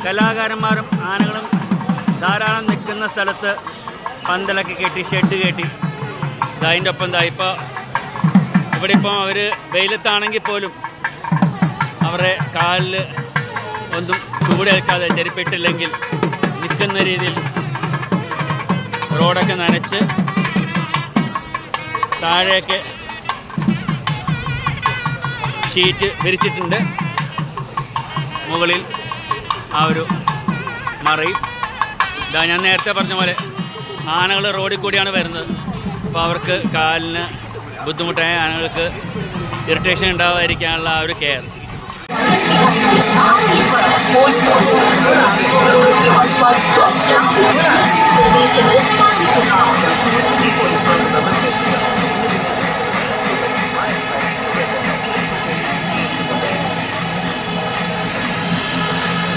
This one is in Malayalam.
കലാകാരന്മാരും ആനകളും ധാരാളം നിൽക്കുന്ന സ്ഥലത്ത് പന്തലൊക്കെ കെട്ടി ഷെഡ് കെട്ടി അതിൻ്റെ ഒപ്പം ഇപ്പോൾ ഇവിടെ ഇപ്പോൾ അവർ വെയിലത്താണെങ്കിൽ പോലും അവരുടെ കാലിൽ ഒന്നും ചൂടേൽക്കാതെ ചെരുപ്പിട്ടില്ലെങ്കിൽ നിൽക്കുന്ന രീതിയിൽ റോഡൊക്കെ നനച്ച് താഴെയൊക്കെ ഷീറ്റ് വിരിച്ചിട്ടുണ്ട്. മുകളിൽ ആ ഒരു മറയും. ഇതാ ഞാൻ നേരത്തെ പറഞ്ഞ പോലെ ആനകൾ റോഡിൽ കൂടിയാണ് വരുന്നത്. അപ്പോൾ അവർക്ക് കാലിന് ബുദ്ധിമുട്ടായ ആനകൾക്ക് ഇറിറ്റേഷൻ ഉണ്ടാവാതിരിക്കാനുള്ള ആ ഒരു കെയർ.